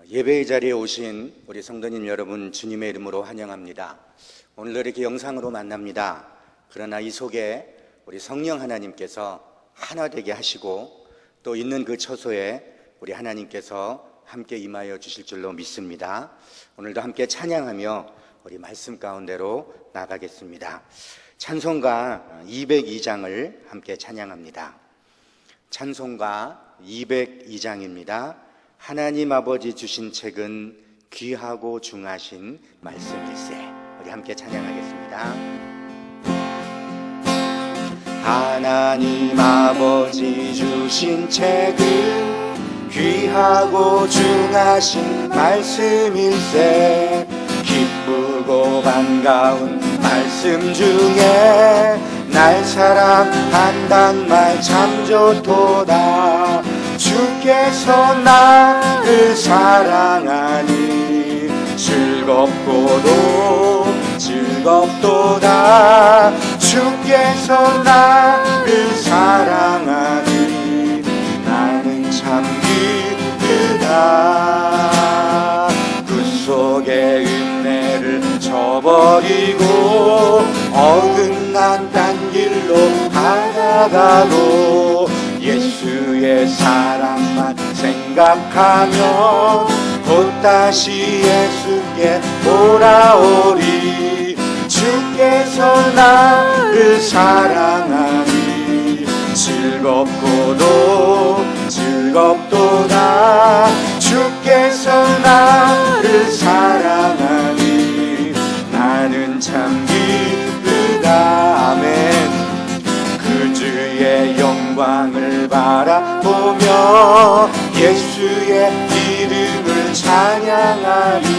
예배의 자리에 오신 우리 성도님 여러분, 주님의 이름으로 환영합니다. 오늘도 이렇게 영상으로 만납니다. 그러나 이 속에 우리 성령 하나님께서 하나 되게 하시고 또 있는 그 처소에 우리 하나님께서 함께 임하여 주실 줄로 믿습니다. 오늘도 함께 찬양하며 우리 말씀 가운데로 나가겠습니다. 찬송가 202장을 함께 찬양합니다. 찬송가 202장입니다. 하나님 아버지 주신 책은 귀하고 중하신 말씀일세. 우리 함께 찬양하겠습니다. 하나님 아버지 주신 책은 귀하고 중하신 말씀일세. 기쁘고 반가운 말씀 중에 날 사랑한단 말 참 좋도다. 주께서 나를 사랑하니 즐겁도다. 주께서 나를 사랑하니 나는 참 기쁘다. 그 속에 은혜를 저버리고 어긋난 딴 길로 살아가도 예수의 사랑만 생각하면 곧 다시 예수께 돌아오리. 주께서 나를 사랑하니 즐겁도다. 주께서 나를 사랑하니 나는 참 기쁘다. 아멘. 그 주의 영광을 바라보며 예수의 이름을 찬양하리.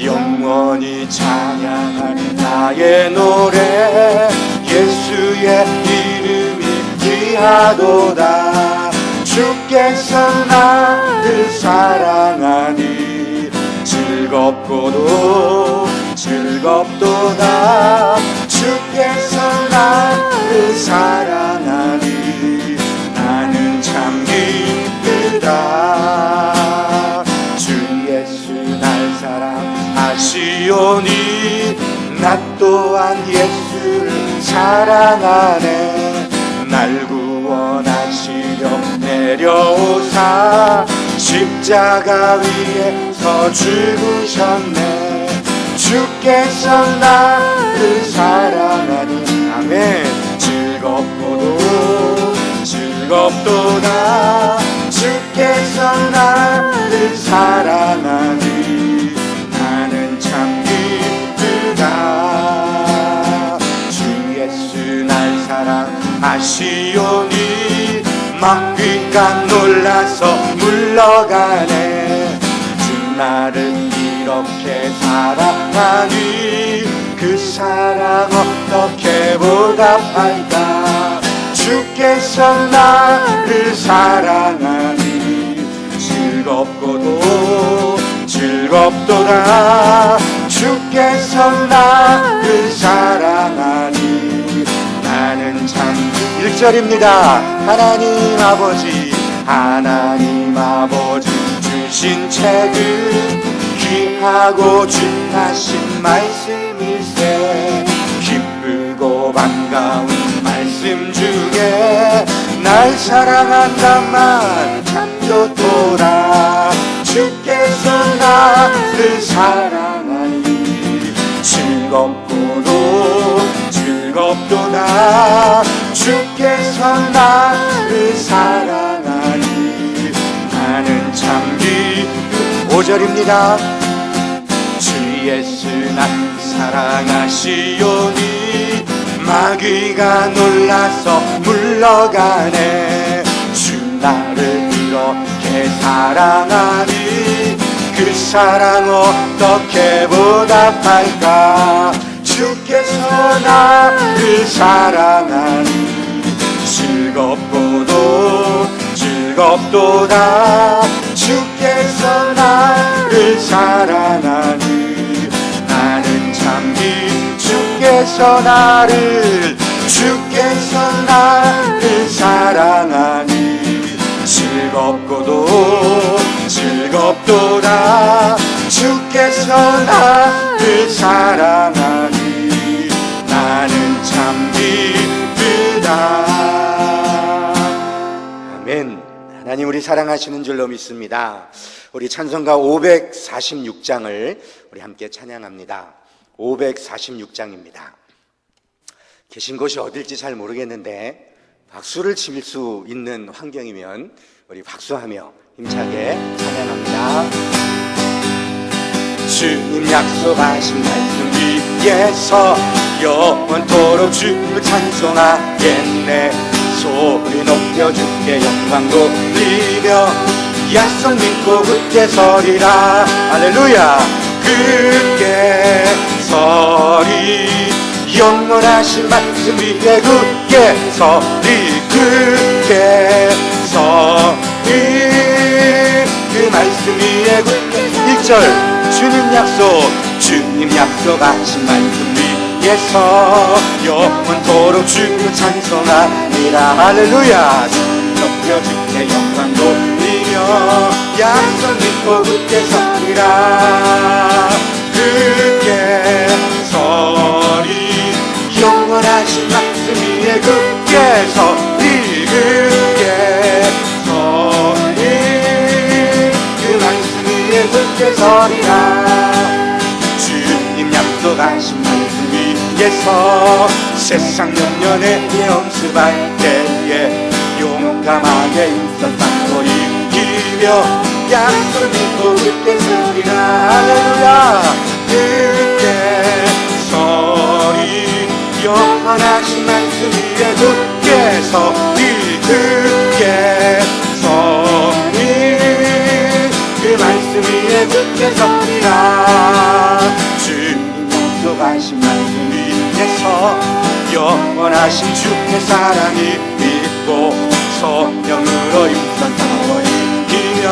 영원히 찬양할 나의 노래. 예수의 이름이 귀하도다. 주께서 나를 사랑하니 즐겁도다. 주께서 나를 사랑하니 나는 참 기쁘다. 주 예수 날 사랑하시오니 나 또한 예수를 사랑하네. 날 구원하시려 내려오사 십자가 위에서 죽으셨네. 주께서 나를 사랑하니 아멘. 즐겁도다. 주께서 나를 사랑하니 나는 참 기쁘다. 주 예수 날 사랑하시오니 마귀가 놀라서 물러가네. 주 나를 이렇게 사랑하니 그 사랑 어떻게 보답할까. 주께서 나를 사랑하니 즐겁도다. 주께서 나를 사랑하니 나는 참 1절입니다. 하나님 아버지 주신 책은 귀하고 중하신 말씀일세. 기쁘고 반가운 말씀 중에 날 사랑한단 말 참 좋도다. 주께서 나를 사랑하니 즐겁도다. 주께서 나를 사랑하니 나는 참 5절입니다. 주 예수 날 사랑하시오니 마귀가 놀라서 물러가네. 주 나를 이렇게 사랑하니 그 사랑 어떻게 보답할까. 주께서 나를 사랑하니 즐겁도다. 주께서 나를 사랑하니 나는 참 주께서 나를 사랑하니 즐겁고도 즐겁 없도다. 주께서 나를 사랑하니 나는 참 기쁘다. 아멘. 하나님 우리 사랑하시는 줄로 믿습니다. 우리 찬송가 546장을 우리 함께 찬양합니다. 546장입니다. 계신 곳이 어딜지 잘 모르겠는데 박수를 칠 수 있는 환경이면 우리 박수하며 힘차게 찬양합니다. 주님 약속하신 말씀 위에서 영원토록 주를 찬송하겠네. 소리 높여 주께 영광 돌리며 약속 믿고 굳게 서리라. 할렐루야. 굳게 서리. 영원하신 말씀 위에 굳게 서리. 굳게 서리. 그 말씀 위에 굳게 서리. 1절 주님 약속하신 말씀 위에서 영원토록 주를 찬송하리라. 할렐루야. 높여 주께 영광 돌리며 약속 믿고 굳게 서리라. 굳게 서리. 영원하신 말씀 위에 굳게 서리. 굳게 서리. 그 말씀 위에 굳게 서리라. 주님 약속하신 말씀 위에서 세상 연년에 연습할 때에 용감하게 힘썼다 이기며 약속 믿고 굳게 서리라. 할렐루야. 굳게 서리. 영원하신 말씀 위에 굳게 서리. 굳게 서리. 그 말씀 위에 굳게 서리라. 주님 약속하신 말씀 위에서 영원하신 주의 사랑이 믿고 성령으로 임선하고 이기며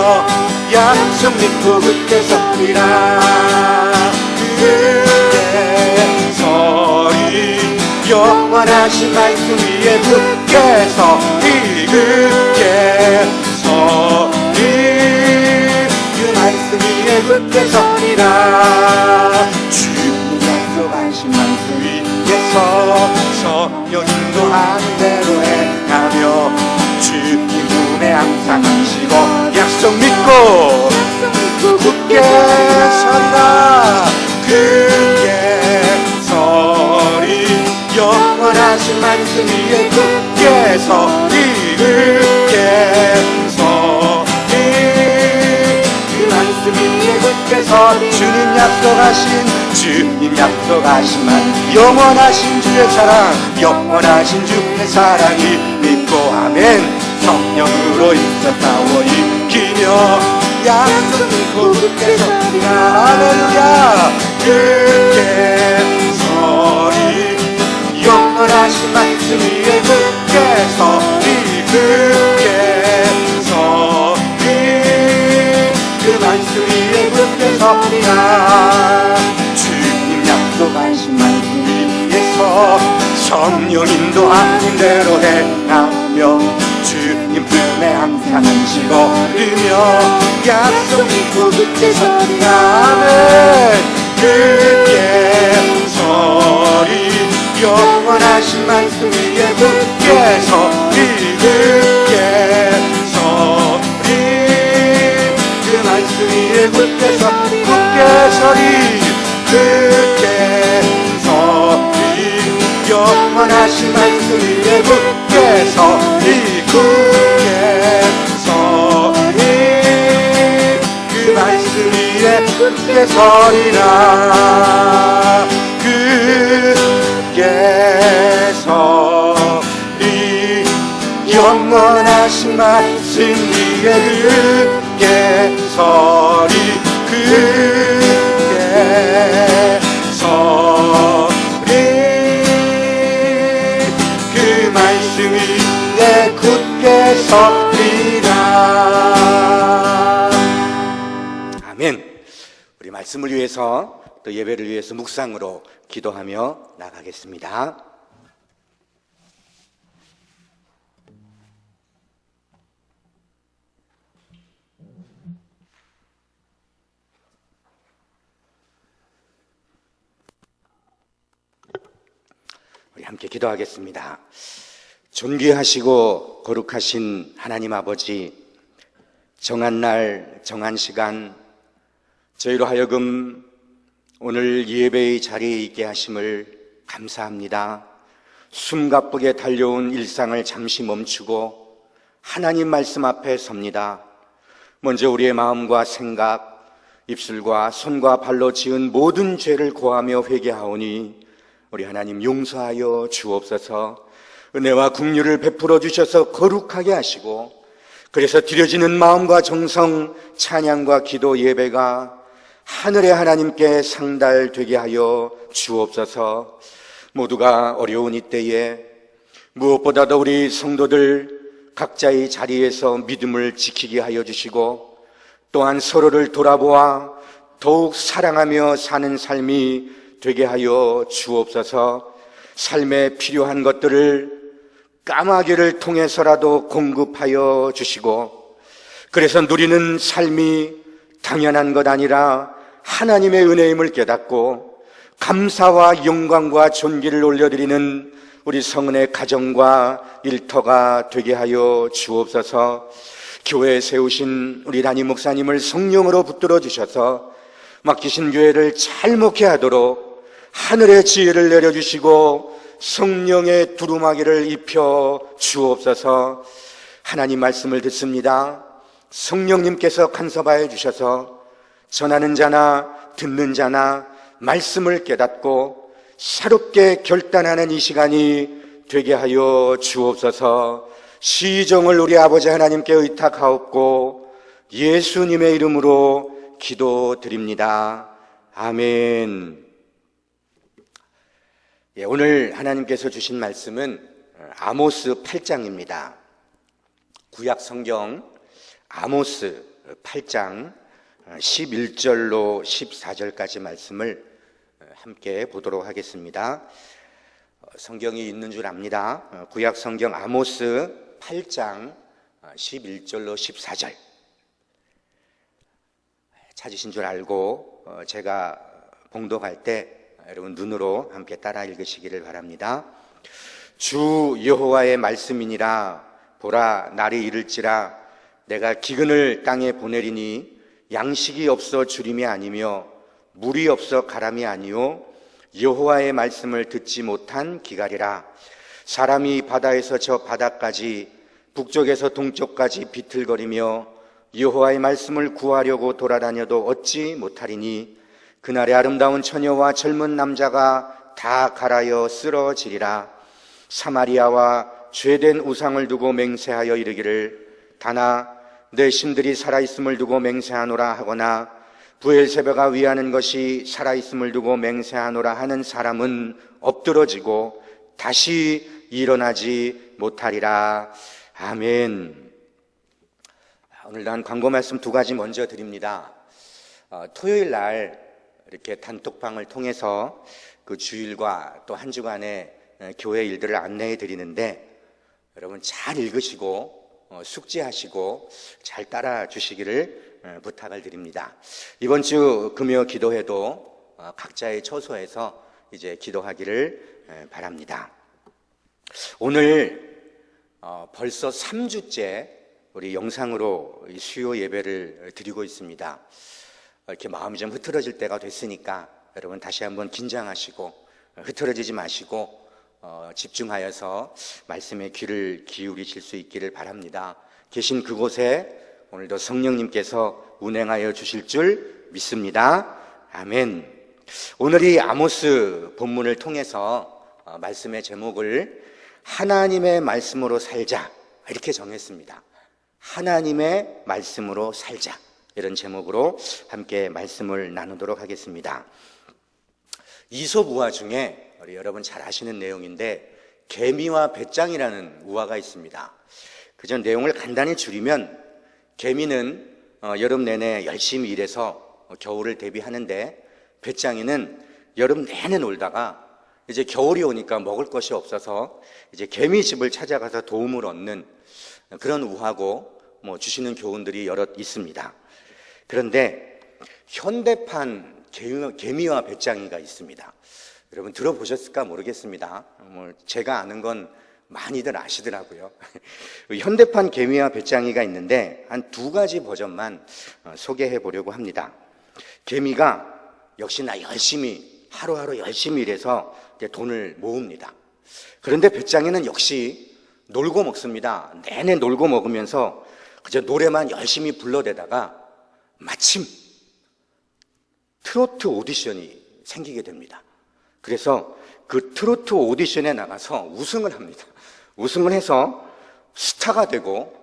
약속 믿고 굳게 서리라. 굳게 서리. 영원하신 말씀 위에 굳게 서리. 굳게 서리. 그 말씀 위에 굳게 서리라. 주님 약속하신 말씀 위에서 성령 인도하는 대로 행하며 주님 품에 항상 하시고 약속 믿고 굳게 서리라. 굳게 서리. 영원하신 말씀 위에 굳게 서리. 굳게 서리. 그 말씀 위에 굳게 서리. 주님 약속하신 말 영원하신 주의 사랑 영원하신 주의 사랑이 믿고 아멘. 성령으로 있었다워 이기며 약속 믿고 굳게 서리라. 할렐루야. 굳게 서리. 영원하신 말씀 위에 굳게 서리. 굳게 서리. 그 말씀 위에 굳게 서리라. 주님 약속하신 말씀 위에서 성령 인도하는 대로 행하며 주님 품에 항상 안시고 이며 약속 믿고 굳게 서리라. 아멘. 굳게 서리. 영원하신 말씀 위에 굳게 서리. 굳게 서리. 그 말씀 위에 굳게 서리. 굳게 서리. 굳게 서리. 영원하신 말씀 위에 굳게 서리. 굳게 서리. 그 말씀 위에 굳게 서리라. 굳게 서리. 영원하신 말씀 위에 굳게 서리. 굳게 서리. 그 말씀 위에 굳게 서리라. 아멘. 우리 말씀을 위해서 또 예배를 위해서 묵상으로 기도하며 나가겠습니다. 함께 기도하겠습니다. 존귀하시고 거룩하신 하나님 아버지, 정한 날 정한 시간 저희로 하여금 오늘 예배의 자리에 있게 하심을 감사합니다. 숨가쁘게 달려온 일상을 잠시 멈추고 하나님 말씀 앞에 섭니다. 먼저 우리의 마음과 생각, 입술과 손과 발로 지은 모든 죄를 고하며 회개하오니 우리 하나님 용서하여 주옵소서. 은혜와 긍휼을 베풀어 주셔서 거룩하게 하시고, 그래서 드려지는 마음과 정성, 찬양과 기도 예배가 하늘의 하나님께 상달되게 하여 주옵소서. 모두가 어려운 이때에 무엇보다도 우리 성도들 각자의 자리에서 믿음을 지키게 하여 주시고, 또한 서로를 돌아보아 더욱 사랑하며 사는 삶이 되게 하여 주옵소서. 삶에 필요한 것들을 까마귀를 통해서라도 공급하여 주시고, 그래서 누리는 삶이 당연한 것 아니라 하나님의 은혜임을 깨닫고 감사와 영광과 존귀를 올려드리는 우리 성은의 가정과 일터가 되게 하여 주옵소서. 교회에 세우신 우리 담임 목사님을 성령으로 붙들어 주셔서 맡기신 교회를 잘 목회하도록 하늘의 지혜를 내려주시고 성령의 두루마기를 입혀 주옵소서. 하나님 말씀을 듣습니다. 성령님께서 간섭하여 주셔서 전하는 자나 듣는 자나 말씀을 깨닫고 새롭게 결단하는 이 시간이 되게 하여 주옵소서. 시정을 우리 아버지 하나님께 의탁하옵고 예수님의 이름으로 기도드립니다. 아멘. 오늘 하나님께서 주신 말씀은 아모스 8장입니다. 구약 성경 아모스 8장 11절로 14절까지 말씀을 함께 보도록 하겠습니다. 성경이 있는 줄 압니다. 구약 성경 아모스 8장 11절로 14절 찾으신 줄 알고 제가 봉독할 때 여러분 눈으로 함께 따라 읽으시기를 바랍니다. 주 여호와의 말씀이니라. 보라, 날이 이를지라 내가 기근을 땅에 보내리니 양식이 없어 주림이 아니며 물이 없어 가람이 아니요 여호와의 말씀을 듣지 못한 기갈이라. 사람이 바다에서 저 바다까지 북쪽에서 동쪽까지 비틀거리며 여호와의 말씀을 구하려고 돌아다녀도 얻지 못하리니 그날의 아름다운 처녀와 젊은 남자가 다 갈아여 쓰러지리라. 사마리아와 죄된 우상을 두고 맹세하여 이르기를 다나 내 신들이 살아있음을 두고 맹세하노라 하거나 부엘세바가 위하는 것이 살아있음을 두고 맹세하노라 하는 사람은 엎드러지고 다시 일어나지 못하리라. 아멘. 오늘 난 광고 말씀 두 가지 먼저 드립니다. 토요일 날 이렇게 단톡방을 통해서 그 주일과 또 한 주간의 교회 일들을 안내해 드리는데 여러분 잘 읽으시고 숙지하시고 잘 따라 주시기를 부탁을 드립니다. 이번 주 금요 기도회도 각자의 처소에서 이제 기도하기를 바랍니다. 오늘 벌써 3주째 우리 영상으로 수요 예배를 드리고 있습니다. 이렇게 마음이 좀 흐트러질 때가 됐으니까 여러분 다시 한번 긴장하시고 흐트러지지 마시고 집중하여서 말씀에 귀를 기울이실 수 있기를 바랍니다. 계신 그곳에 오늘도 성령님께서 운행하여 주실 줄 믿습니다. 아멘. 오늘 이 아모스 본문을 통해서 말씀의 제목을 하나님의 말씀으로 살자 이렇게 정했습니다. 하나님의 말씀으로 살자, 이런 제목으로 함께 말씀을 나누도록 하겠습니다. 이솝 우화 중에 우리 여러분 잘 아시는 내용인데 개미와 배짱이라는 우화가 있습니다. 그저 내용을 간단히 줄이면 개미는 여름 내내 열심히 일해서 겨울을 대비하는데 배짱이는 여름 내내 놀다가 이제 겨울이 오니까 먹을 것이 없어서 이제 개미 집을 찾아가서 도움을 얻는 그런 우화고 주시는 교훈들이 여럿 있습니다. 그런데 현대판 개미와 배짱이가 있습니다. 여러분 들어보셨을까 모르겠습니다. 제가 아는 건 많이들 아시더라고요. 현대판 개미와 배짱이가 있는데 한 두 가지 버전만 소개해 보려고 합니다. 개미가 역시나 열심히 하루하루 열심히 일해서 돈을 모읍니다. 그런데 배짱이는 역시 놀고 먹습니다. 내내 놀고 먹으면서 그저 노래만 열심히 불러대다가 마침 트로트 오디션이 생기게 됩니다. 그래서 그 트로트 오디션에 나가서 우승을 합니다. 우승을 해서 스타가 되고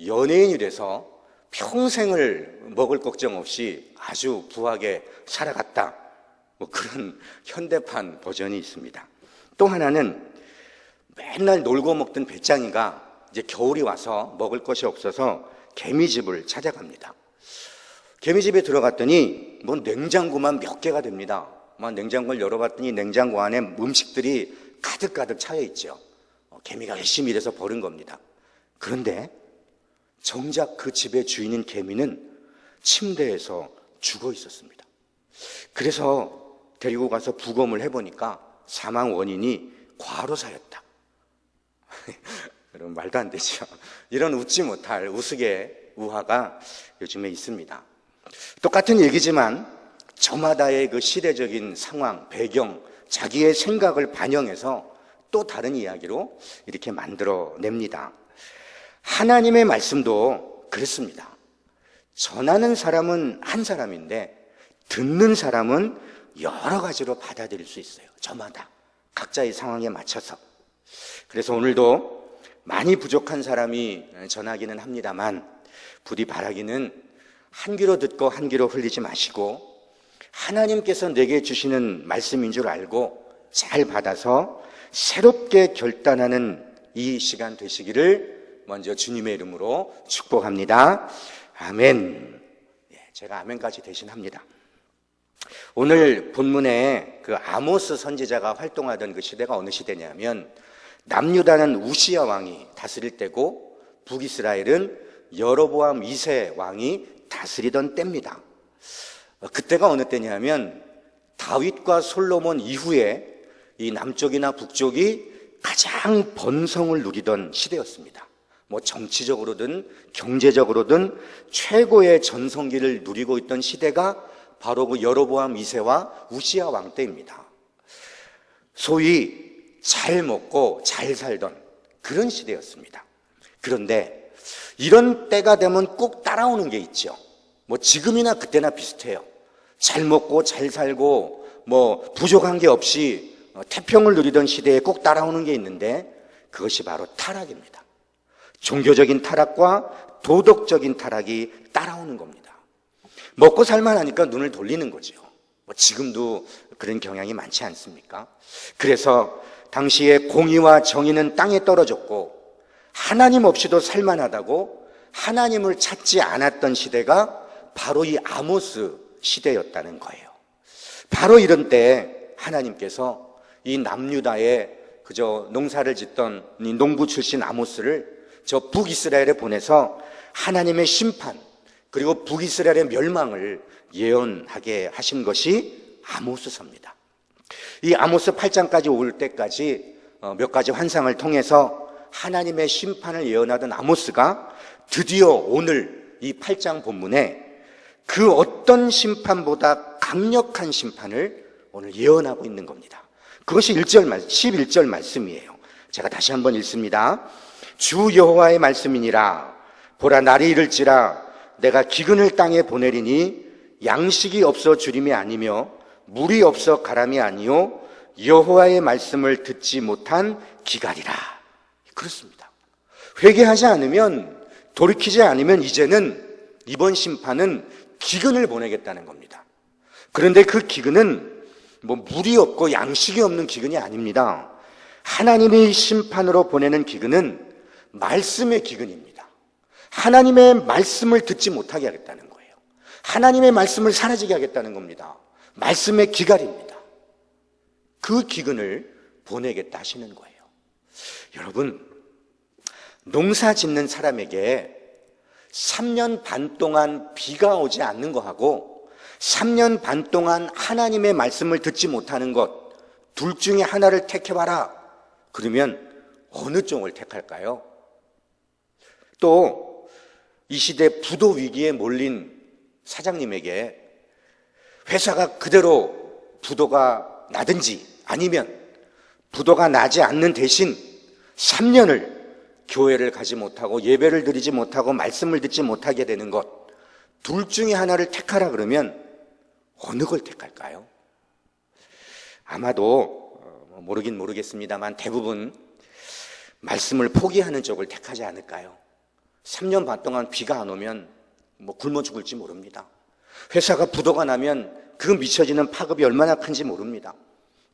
연예인이 돼서 평생을 먹을 걱정 없이 아주 부하게 살아갔다. 그런 현대판 버전이 있습니다. 또 하나는 맨날 놀고 먹던 배짱이가 이제 겨울이 와서 먹을 것이 없어서 개미집을 찾아갑니다. 개미집에 들어갔더니 냉장고만 몇 개가 됩니다. 냉장고를 열어봤더니 냉장고 안에 음식들이 가득가득 차여 있죠. 개미가 열심히 일해서 버린 겁니다. 그런데 정작 그 집의 주인인 개미는 침대에서 죽어 있었습니다. 그래서 데리고 가서 부검을 해보니까 사망 원인이 과로사였다. 여러분 말도 안 되죠. 이런 웃지 못할 우스개 우화가 요즘에 있습니다. 똑같은 얘기지만 저마다의 그 시대적인 상황, 배경, 자기의 생각을 반영해서 또 다른 이야기로 이렇게 만들어냅니다. 하나님의 말씀도 그렇습니다. 전하는 사람은 한 사람인데 듣는 사람은 여러 가지로 받아들일 수 있어요. 저마다 각자의 상황에 맞춰서. 그래서 오늘도 많이 부족한 사람이 전하기는 합니다만 부디 바라기는 한 귀로 듣고 한 귀로 흘리지 마시고 하나님께서 내게 주시는 말씀인 줄 알고 잘 받아서 새롭게 결단하는 이 시간 되시기를 먼저 주님의 이름으로 축복합니다. 아멘. 제가 아멘까지 대신합니다. 오늘 본문에 그 아모스 선지자가 활동하던 그 시대가 어느 시대냐면 남유다는 우시야 왕이 다스릴 때고 북이스라엘은 여로보암 2세 왕이 다스리던 때입니다. 그때가 어느 때냐면 다윗과 솔로몬 이후에 이 남쪽이나 북쪽이 가장 번성을 누리던 시대였습니다. 정치적으로든 경제적으로든 최고의 전성기를 누리고 있던 시대가 바로 그 여로보암 2세와 우시야 왕 때입니다. 소위 잘 먹고 잘 살던 그런 시대였습니다. 그런데 이런 때가 되면 꼭 따라오는 게 있죠. 지금이나 그때나 비슷해요. 잘 먹고 잘 살고 부족한 게 없이 태평을 누리던 시대에 꼭 따라오는 게 있는데 그것이 바로 타락입니다. 종교적인 타락과 도덕적인 타락이 따라오는 겁니다. 먹고 살만하니까 눈을 돌리는 거죠. 지금도 그런 경향이 많지 않습니까? 그래서 당시에 공의와 정의는 땅에 떨어졌고 하나님 없이도 살만하다고 하나님을 찾지 않았던 시대가 바로 이 아모스 시대였다는 거예요. 바로 이런 때 하나님께서 이 남유다에 그저 농사를 짓던 이 농부 출신 아모스를 저 북이스라엘에 보내서 하나님의 심판 그리고 북이스라엘의 멸망을 예언하게 하신 것이 아모스서입니다. 이 아모스 8장까지 올 때까지 몇 가지 환상을 통해서 하나님의 심판을 예언하던 아모스가 드디어 오늘 이 8장 본문에 그 어떤 심판보다 강력한 심판을 오늘 예언하고 있는 겁니다. 그것이 11절 말씀이에요. 제가 다시 한번 읽습니다. 주 여호와의 말씀이니라. 보라, 날이 이를지라 내가 기근을 땅에 보내리니 양식이 없어 주림이 아니며 물이 없어 가람이 아니요 여호와의 말씀을 듣지 못한 기갈이라. 그렇습니다. 회개하지 않으면, 돌이키지 않으면 이제는 이번 심판은 기근을 보내겠다는 겁니다. 그런데 그 기근은 물이 없고 양식이 없는 기근이 아닙니다. 하나님의 심판으로 보내는 기근은 말씀의 기근입니다. 하나님의 말씀을 듣지 못하게 하겠다는 거예요. 하나님의 말씀을 사라지게 하겠다는 겁니다. 말씀의 기갈입니다. 그 기근을 보내겠다 하시는 거예요. 여러분, 농사 짓는 사람에게 3년 반 동안 비가 오지 않는 거하고 3년 반 동안 하나님의 말씀을 듣지 못하는 것, 둘 중에 하나를 택해봐라. 그러면 어느 쪽을 택할까요? 또 이 시대 부도 위기에 몰린 사장님에게 회사가 그대로 부도가 나든지 아니면 부도가 나지 않는 대신 3년을 교회를 가지 못하고 예배를 드리지 못하고 말씀을 듣지 못하게 되는 것, 둘 중에 하나를 택하라 그러면 어느 걸 택할까요? 아마도 모르긴 모르겠습니다만 대부분 말씀을 포기하는 쪽을 택하지 않을까요? 3년 반 동안 비가 안 오면 굶어 죽을지 모릅니다. 회사가 부도가 나면 그 미쳐지는 파급이 얼마나 큰지 모릅니다.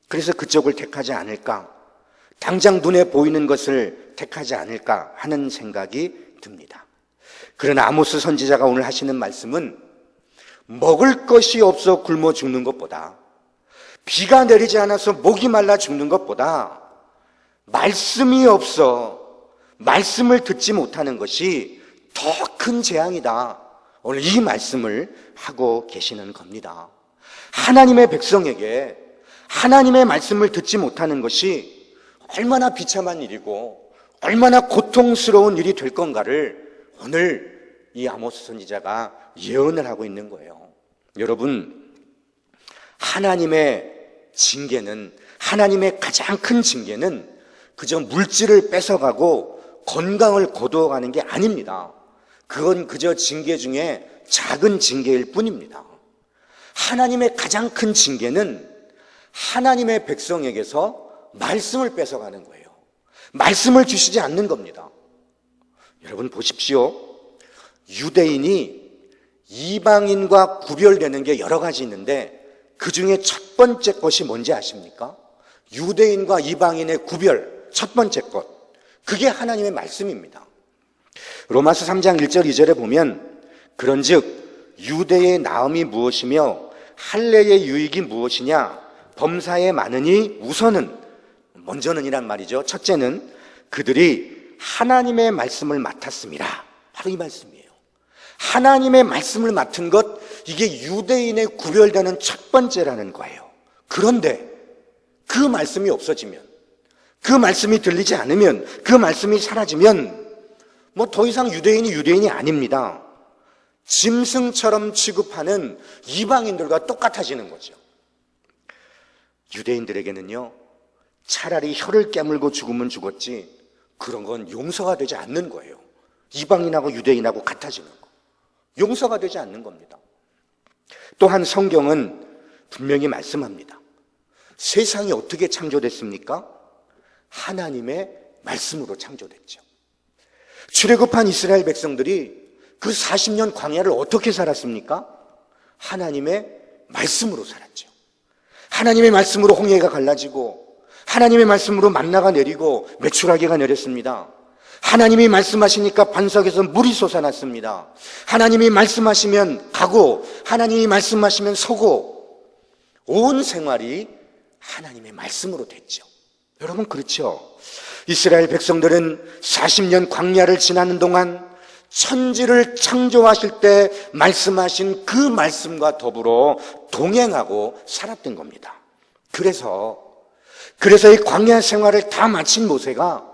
그래서 그쪽을 택하지 않을까, 당장 눈에 보이는 것을 택하지 않을까 하는 생각이 듭니다. 그러나 아모스 선지자가 오늘 하시는 말씀은 먹을 것이 없어 굶어 죽는 것보다, 비가 내리지 않아서 목이 말라 죽는 것보다 말씀이 없어 말씀을 듣지 못하는 것이 더 큰 재앙이다. 오늘 이 말씀을 하고 계시는 겁니다. 하나님의 백성에게 하나님의 말씀을 듣지 못하는 것이 얼마나 비참한 일이고 얼마나 고통스러운 일이 될 건가를 오늘 이 아모스 선지자가 예언을 하고 있는 거예요. 여러분, 하나님의 징계는, 하나님의 가장 큰 징계는 그저 물질을 뺏어가고 건강을 거두어가는 게 아닙니다. 그건 그저 징계 중에 작은 징계일 뿐입니다. 하나님의 가장 큰 징계는 하나님의 백성에게서 말씀을 뺏어가는 거예요. 말씀을 주시지 않는 겁니다. 여러분 보십시오. 유대인이 이방인과 구별되는 게 여러 가지 있는데 그 중에 첫 번째 것이 뭔지 아십니까? 유대인과 이방인의 구별, 첫 번째 것. 그게 하나님의 말씀입니다. 로마서 3장 1절 2절에 보면 그런즉 유대의 나음이 무엇이며 할례의 유익이 무엇이냐? 범사에 많으니 우선은, 먼저는 이란 말이죠. 첫째는 그들이 하나님의 말씀을 맡았습니다. 바로 이 말씀이에요. 하나님의 말씀을 맡은 것, 이게 유대인의 구별되는 첫 번째라는 거예요. 그런데 그 말씀이 없어지면, 그 말씀이 들리지 않으면, 그 말씀이 사라지면 더 이상 유대인이 아닙니다. 짐승처럼 취급하는 이방인들과 똑같아지는 거죠. 유대인들에게는요, 차라리 혀를 깨물고 죽으면 죽었지 그런 건 용서가 되지 않는 거예요. 이방인하고 유대인하고 같아지는 거, 용서가 되지 않는 겁니다. 또한 성경은 분명히 말씀합니다. 세상이 어떻게 창조됐습니까? 하나님의 말씀으로 창조됐죠. 출애굽한 이스라엘 백성들이 그 40년 광야를 어떻게 살았습니까? 하나님의 말씀으로 살았죠. 하나님의 말씀으로 홍해가 갈라지고, 하나님의 말씀으로 만나가 내리고 메추라기가 내렸습니다. 하나님이 말씀하시니까 반석에서 물이 솟아났습니다. 하나님이 말씀하시면 가고, 하나님이 말씀하시면 서고, 온 생활이 하나님의 말씀으로 됐죠. 여러분 그렇죠? 이스라엘 백성들은 40년 광야를 지나는 동안 천지를 창조하실 때 말씀하신 그 말씀과 더불어 동행하고 살았던 겁니다. 그래서 이 광야 생활을 다 마친 모세가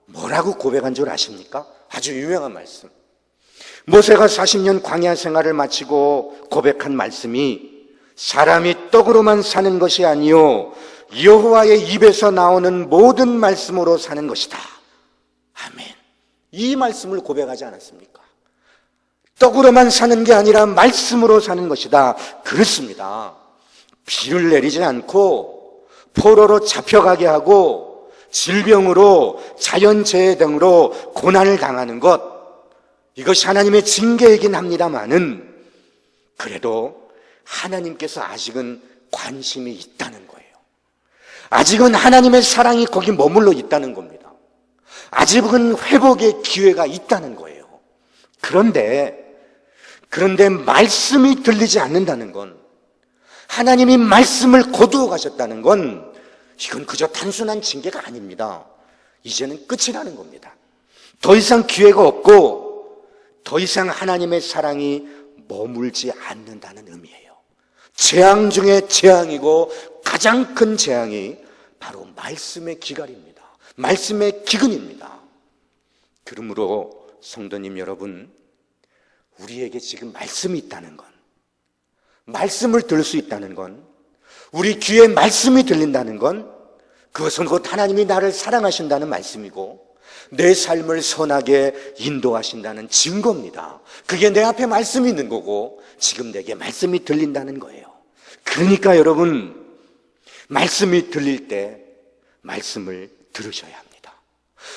뭐라고 고백한 줄 아십니까? 아주 유명한 말씀. 모세가 40년 광야 생활을 마치고 고백한 말씀이 사람이 떡으로만 사는 것이 아니요 여호와의 입에서 나오는 모든 말씀으로 사는 것이다. 아멘. 이 말씀을 고백하지 않았습니까? 떡으로만 사는 게 아니라 말씀으로 사는 것이다. 그렇습니다. 비를 내리지 않고 포로로 잡혀가게 하고 질병으로 자연재해 등으로 고난을 당하는 것, 이것이 하나님의 징계이긴 합니다마는 그래도 하나님께서 아직은 관심이 있다는 거예요. 아직은 하나님의 사랑이 거기 머물러 있다는 겁니다. 아직은 회복의 기회가 있다는 거예요. 그런데 말씀이 들리지 않는다는 건, 하나님이 말씀을 거두어 가셨다는 건, 이건 그저 단순한 징계가 아닙니다. 이제는 끝이라는 겁니다. 더 이상 기회가 없고 더 이상 하나님의 사랑이 머물지 않는다는 의미예요. 재앙 중에 재앙이고 가장 큰 재앙이 바로 말씀의 기갈입니다. 말씀의 기근입니다. 그러므로 성도님 여러분, 우리에게 지금 말씀이 있다는 건, 말씀을 들을 수 있다는 건, 우리 귀에 말씀이 들린다는 건, 그것은 곧 하나님이 나를 사랑하신다는 말씀이고 내 삶을 선하게 인도하신다는 증거입니다. 그게 내 앞에 말씀이 있는 거고 지금 내게 말씀이 들린다는 거예요. 그러니까 여러분, 말씀이 들릴 때 말씀을 들으셔야 합니다.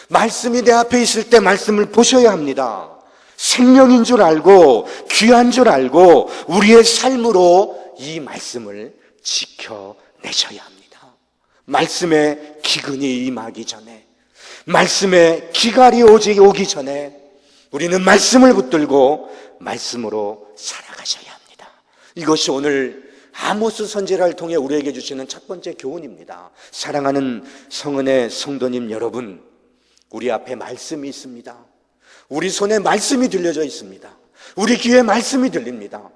말씀이 내 앞에 있을 때 말씀을 보셔야 합니다. 생명인 줄 알고 귀한 줄 알고 우리의 삶으로 이 말씀을 지켜내셔야 합니다. 말씀의 기근이 임하기 전에, 말씀의 기갈이 오기 전에 우리는 말씀을 붙들고 말씀으로 살아가셔야 합니다. 이것이 오늘 아모스 선지자를 통해 우리에게 주시는 첫 번째 교훈입니다. 사랑하는 성은의 성도님 여러분, 우리 앞에 말씀이 있습니다. 우리 손에 말씀이 들려져 있습니다. 우리 귀에 말씀이 들립니다.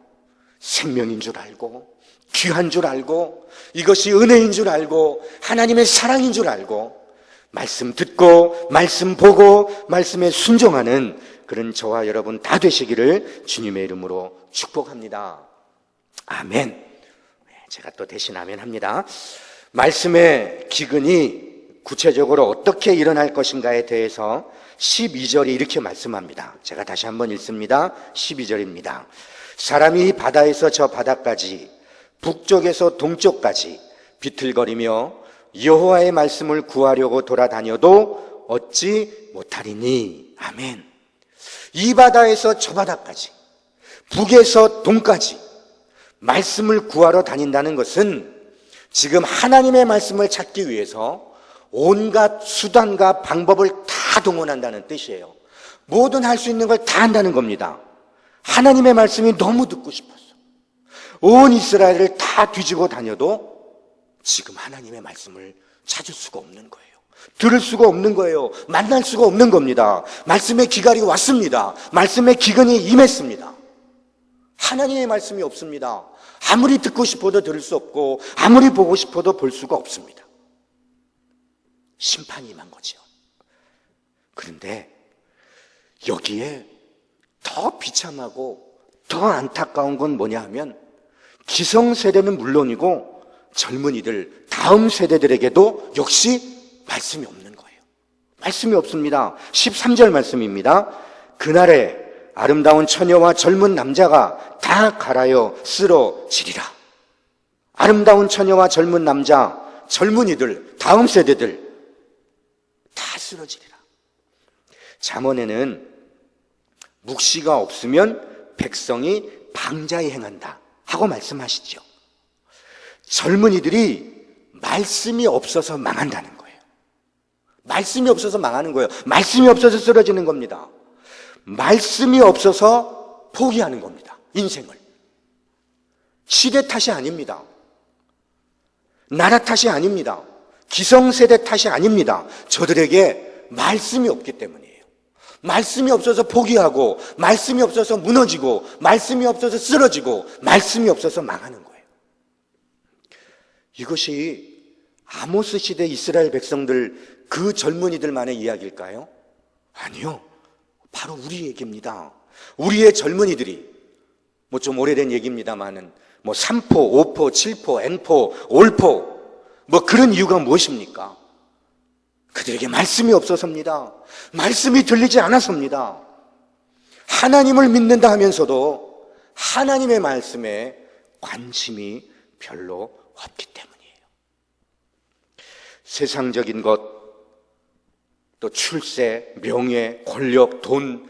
생명인 줄 알고 귀한 줄 알고 이것이 은혜인 줄 알고 하나님의 사랑인 줄 알고 말씀 듣고 말씀 보고 말씀에 순종하는 그런 저와 여러분 다 되시기를 주님의 이름으로 축복합니다. 아멘. 제가 또 대신 아멘 합니다. 말씀의 기근이 구체적으로 어떻게 일어날 것인가에 대해서 12절이 이렇게 말씀합니다. 제가 다시 한번 읽습니다. 12절입니다. 사람이 바다에서 저 바다까지 북쪽에서 동쪽까지 비틀거리며 여호와의 말씀을 구하려고 돌아다녀도 얻지 못하리니. 아멘. 이 바다에서 저 바다까지, 북에서 동까지 말씀을 구하러 다닌다는 것은 지금 하나님의 말씀을 찾기 위해서 온갖 수단과 방법을 다 동원한다는 뜻이에요. 뭐든 할 수 있는 걸 다 한다는 겁니다. 하나님의 말씀이 너무 듣고 싶었어. 온 이스라엘을 다 뒤지고 다녀도 지금 하나님의 말씀을 찾을 수가 없는 거예요. 들을 수가 없는 거예요. 만날 수가 없는 겁니다. 말씀의 기갈이 왔습니다. 말씀의 기근이 임했습니다. 하나님의 말씀이 없습니다. 아무리 듣고 싶어도 들을 수 없고 아무리 보고 싶어도 볼 수가 없습니다. 심판이 임한 거죠. 그런데 여기에 더 비참하고 더 안타까운 건 뭐냐 하면 기성세대는 물론이고 젊은이들, 다음 세대들에게도 역시 말씀이 없는 거예요. 말씀이 없습니다. 13절 말씀입니다. 그날에 아름다운 처녀와 젊은 남자가 다 갈아여 쓰러지리라. 아름다운 처녀와 젊은 남자, 젊은이들, 다음 세대들 다 쓰러지리라. 잠언에는 묵시가 없으면 백성이 방자히 행한다 하고 말씀하시죠. 젊은이들이 말씀이 없어서 망한다는 거예요. 말씀이 없어서 망하는 거예요. 말씀이 없어서 쓰러지는 겁니다. 말씀이 없어서 포기하는 겁니다. 인생을. 시대 탓이 아닙니다. 나라 탓이 아닙니다. 기성세대 탓이 아닙니다. 저들에게 말씀이 없기 때문이에요. 말씀이 없어서 포기하고 말씀이 없어서 무너지고 말씀이 없어서 쓰러지고 말씀이 없어서 망하는 거예요. 이것이 아모스 시대 이스라엘 백성들 그 젊은이들만의 이야기일까요? 아니요. 바로 우리 얘기입니다. 우리의 젊은이들이 뭐 좀 오래된 얘기입니다만은 뭐 3포, 5포, 7포, N포, 올포 뭐 그런 이유가 무엇입니까? 그들에게 말씀이 없어서입니다. 말씀이 들리지 않아서입니다. 하나님을 믿는다 하면서도 하나님의 말씀에 관심이 별로 없기 때문이에요. 세상적인 것, 또 출세, 명예, 권력, 돈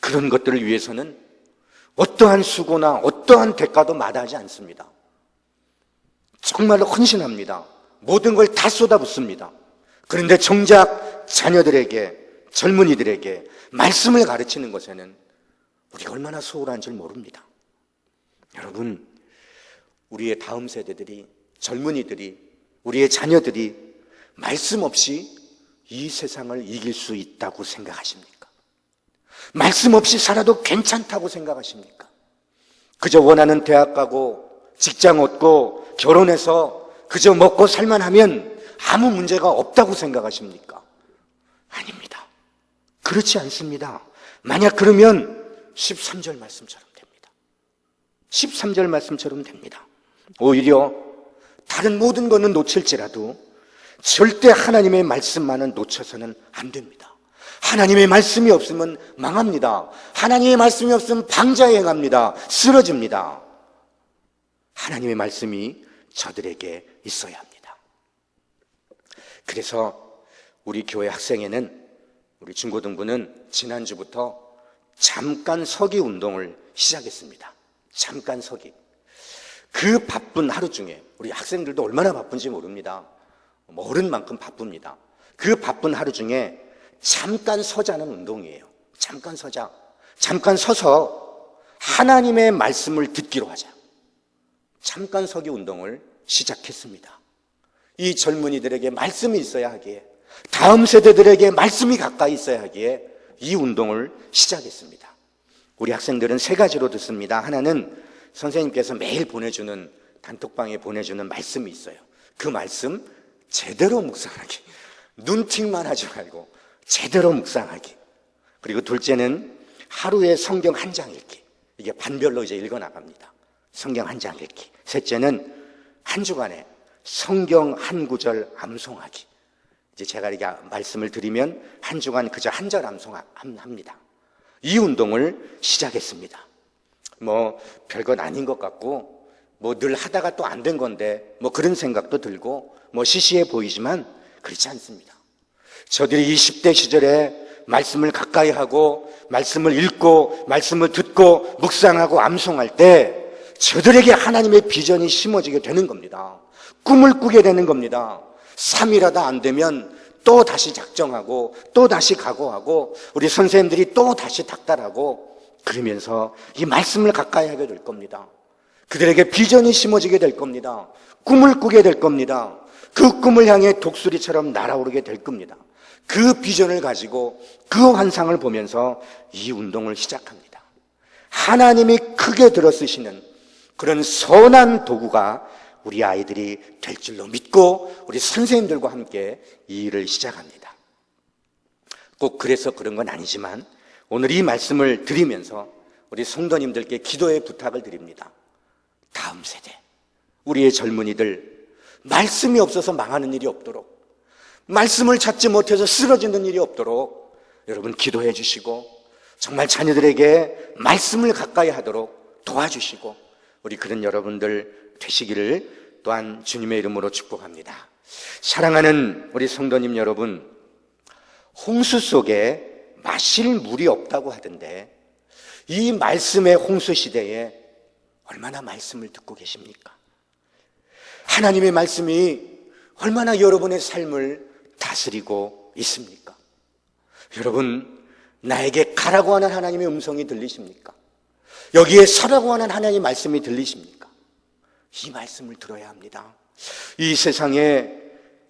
그런 것들을 위해서는 어떠한 수고나 어떠한 대가도 마다하지 않습니다. 정말로 헌신합니다. 모든 걸 다 쏟아붓습니다. 그런데 정작 자녀들에게, 젊은이들에게 말씀을 가르치는 것에는 우리가 얼마나 소홀한 줄 모릅니다. 여러분, 우리의 다음 세대들이, 젊은이들이, 우리의 자녀들이 말씀 없이 이 세상을 이길 수 있다고 생각하십니까? 말씀 없이 살아도 괜찮다고 생각하십니까? 그저 원하는 대학 가고 직장 얻고 결혼해서 그저 먹고 살만 하면 아무 문제가 없다고 생각하십니까? 아닙니다. 그렇지 않습니다. 만약 그러면 13절 말씀처럼 됩니다. 13절 말씀처럼 됩니다. 오히려 다른 모든 것은 놓칠지라도 절대 하나님의 말씀만은 놓쳐서는 안 됩니다. 하나님의 말씀이 없으면 망합니다. 하나님의 말씀이 없으면 방자에 행합니다. 쓰러집니다. 하나님의 말씀이 저들에게 있어야 합니다. 그래서 우리 교회 학생회는, 우리 중고등부는 지난주부터 잠깐 서기 운동을 시작했습니다. 잠깐 서기. 그 바쁜 하루 중에, 우리 학생들도 얼마나 바쁜지 모릅니다. 어른만큼 바쁩니다. 그 바쁜 하루 중에 잠깐 서자는 운동이에요. 잠깐 서자. 잠깐 서서 하나님의 말씀을 듣기로 하자. 잠깐 서기 운동을 시작했습니다. 이 젊은이들에게 말씀이 있어야 하기에, 다음 세대들에게 말씀이 가까이 있어야 하기에 이 운동을 시작했습니다. 우리 학생들은 세 가지로 듣습니다. 하나는 선생님께서 매일 보내주는, 단톡방에 보내주는 말씀이 있어요. 그 말씀 제대로 묵상하기. 눈팅만 하지 말고 제대로 묵상하기. 그리고 둘째는 하루에 성경 한 장 읽기. 이게 반별로 이제 읽어나갑니다. 성경 한 장 읽기. 셋째는 한 주간에 성경 한 구절 암송하기. 이제 제가 이렇게 말씀을 드리면 한 주간 그저 한 절 암송합니다. 이 운동을 시작했습니다. 별것 아닌 것 같고, 늘 하다가 또 안 된 건데, 그런 생각도 들고, 시시해 보이지만 그렇지 않습니다. 저들이 20대 시절에 말씀을 가까이 하고, 말씀을 읽고, 말씀을 듣고, 묵상하고, 암송할 때, 저들에게 하나님의 비전이 심어지게 되는 겁니다. 꿈을 꾸게 되는 겁니다. 3일 하다 안 되면 또 다시 작정하고, 또 다시 각오하고, 우리 선생님들이 또 다시 닥달하고, 그러면서 이 말씀을 가까이 하게 될 겁니다. 그들에게 비전이 심어지게 될 겁니다. 꿈을 꾸게 될 겁니다. 그 꿈을 향해 독수리처럼 날아오르게 될 겁니다. 그 비전을 가지고 그 환상을 보면서 이 운동을 시작합니다. 하나님이 크게 들어쓰시는 그런 선한 도구가 우리 아이들이 될 줄로 믿고 우리 선생님들과 함께 이 일을 시작합니다. 꼭 그래서 그런 건 아니지만 오늘 이 말씀을 드리면서 우리 성도님들께 기도의 부탁을 드립니다. 다음 세대, 우리의 젊은이들, 말씀이 없어서 망하는 일이 없도록, 말씀을 찾지 못해서 쓰러지는 일이 없도록 여러분 기도해 주시고, 정말 자녀들에게 말씀을 가까이 하도록 도와주시고, 우리 그런 여러분들 되시기를 또한 주님의 이름으로 축복합니다. 사랑하는 우리 성도님 여러분, 홍수 속에 마실 물이 없다고 하던데, 이 말씀의 홍수 시대에 얼마나 말씀을 듣고 계십니까? 하나님의 말씀이 얼마나 여러분의 삶을 다스리고 있습니까? 여러분, 나에게 가라고 하는 하나님의 음성이 들리십니까? 여기에 서라고 하는 하나님의 말씀이 들리십니까? 이 말씀을 들어야 합니다. 이 세상에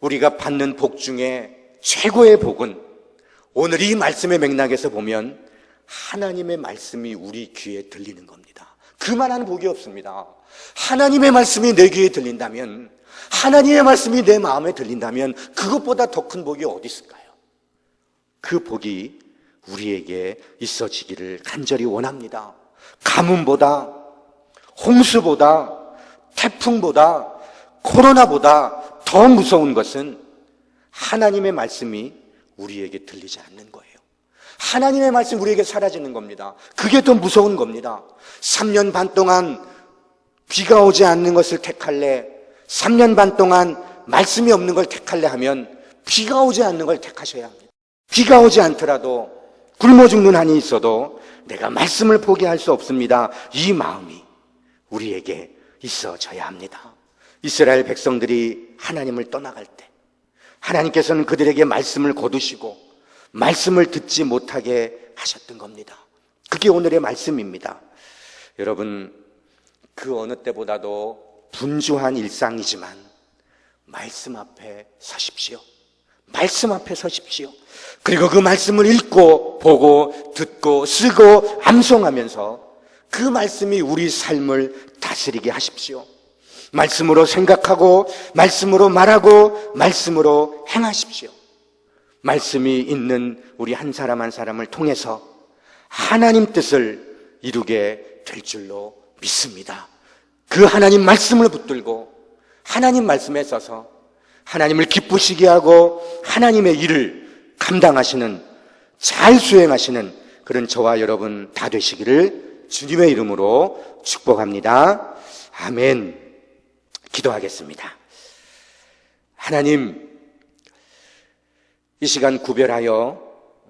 우리가 받는 복 중에 최고의 복은 오늘 이 말씀의 맥락에서 보면 하나님의 말씀이 우리 귀에 들리는 겁니다. 그만한 복이 없습니다. 하나님의 말씀이 내 귀에 들린다면, 하나님의 말씀이 내 마음에 들린다면 그것보다 더 큰 복이 어디 있을까요? 그 복이 우리에게 있어지기를 간절히 원합니다. 가뭄보다, 홍수보다, 태풍보다, 코로나보다 더 무서운 것은 하나님의 말씀이 우리에게 들리지 않는 거예요. 하나님의 말씀 우리에게 사라지는 겁니다. 그게 더 무서운 겁니다. 3년 반 동안 비가 오지 않는 것을 택할래? 3년 반 동안 말씀이 없는 걸 택할래 하면 비가 오지 않는 걸 택하셔야 합니다. 비가 오지 않더라도 굶어 죽는 한이 있어도 내가 말씀을 포기할 수 없습니다. 이 마음이 우리에게 있어져야 합니다. 이스라엘 백성들이 하나님을 떠나갈 때 하나님께서는 그들에게 말씀을 거두시고 말씀을 듣지 못하게 하셨던 겁니다. 그게 오늘의 말씀입니다. 여러분, 그 어느 때보다도 분주한 일상이지만 말씀 앞에 서십시오. 말씀 앞에 서십시오. 그리고 그 말씀을 읽고 보고 듣고 쓰고 암송하면서 그 말씀이 우리 삶을 다스리게 하십시오. 말씀으로 생각하고 말씀으로 말하고 말씀으로 행하십시오. 말씀이 있는 우리 한 사람 한 사람을 통해서 하나님 뜻을 이루게 될 줄로 믿습니다. 그 하나님 말씀을 붙들고 하나님 말씀에 서서 하나님을 기쁘시게 하고 하나님의 일을 감당하시는, 잘 수행하시는 그런 저와 여러분 다 되시기를 주님의 이름으로 축복합니다. 아멘. 기도하겠습니다. 하나님, 이 시간 구별하여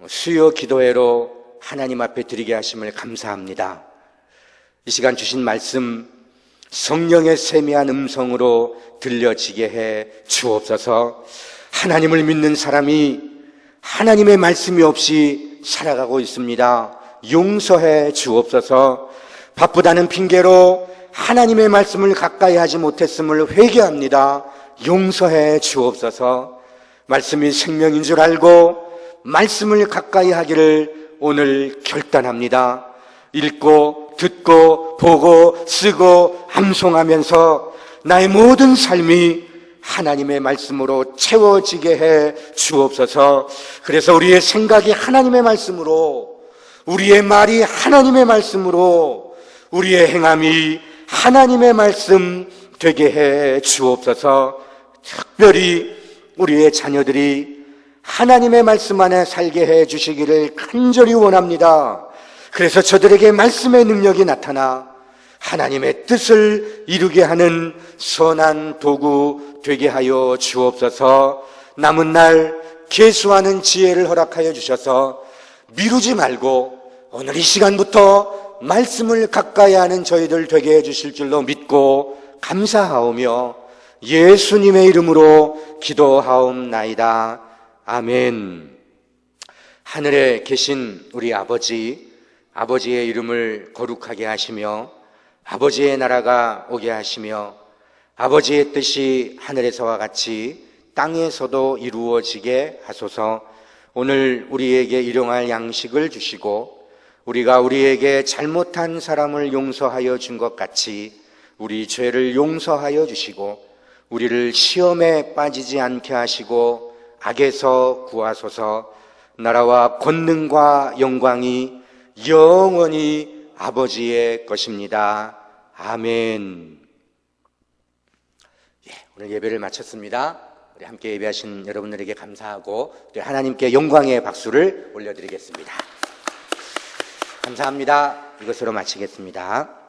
수요 기도회로 하나님 앞에 드리게 하심을 감사합니다. 이 시간 주신 말씀 성령의 세미한 음성으로 들려지게 해 주옵소서. 하나님을 믿는 사람이 하나님의 말씀이 없이 살아가고 있습니다. 용서해 주옵소서. 바쁘다는 핑계로 하나님의 말씀을 가까이 하지 못했음을 회개합니다. 용서해 주옵소서. 말씀이 생명인 줄 알고 말씀을 가까이 하기를 오늘 결단합니다. 읽고 듣고 보고 쓰고 암송하면서 나의 모든 삶이 하나님의 말씀으로 채워지게 해 주옵소서. 그래서 우리의 생각이 하나님의 말씀으로, 우리의 말이 하나님의 말씀으로, 우리의 행함이 하나님의 말씀 되게 해 주옵소서. 특별히 우리의 자녀들이 하나님의 말씀 안에 살게 해 주시기를 간절히 원합니다. 그래서 저들에게 말씀의 능력이 나타나 하나님의 뜻을 이루게 하는 선한 도구 되게 하여 주옵소서. 남은 날 계수하는 지혜를 허락하여 주셔서 미루지 말고 오늘 이 시간부터 말씀을 가까이 하는 저희들 되게 해 주실 줄로 믿고 감사하오며 예수님의 이름으로 기도하옵나이다. 아멘. 하늘에 계신 우리 아버지의 이름을 거룩하게 하시며 아버지의 나라가 오게 하시며 아버지의 뜻이 하늘에서와 같이 땅에서도 이루어지게 하소서. 오늘 우리에게 일용할 양식을 주시고 우리가 우리에게 잘못한 사람을 용서하여 준 것 같이 우리 죄를 용서하여 주시고 우리를 시험에 빠지지 않게 하시고 악에서 구하소서. 나라와 권능과 영광이 영원히 아버지의 것입니다. 아멘. 오늘 예배를 마쳤습니다. 우리 함께 예배하신 여러분들에게 감사하고 하나님께 영광의 박수를 올려드리겠습니다. 감사합니다. 이것으로 마치겠습니다.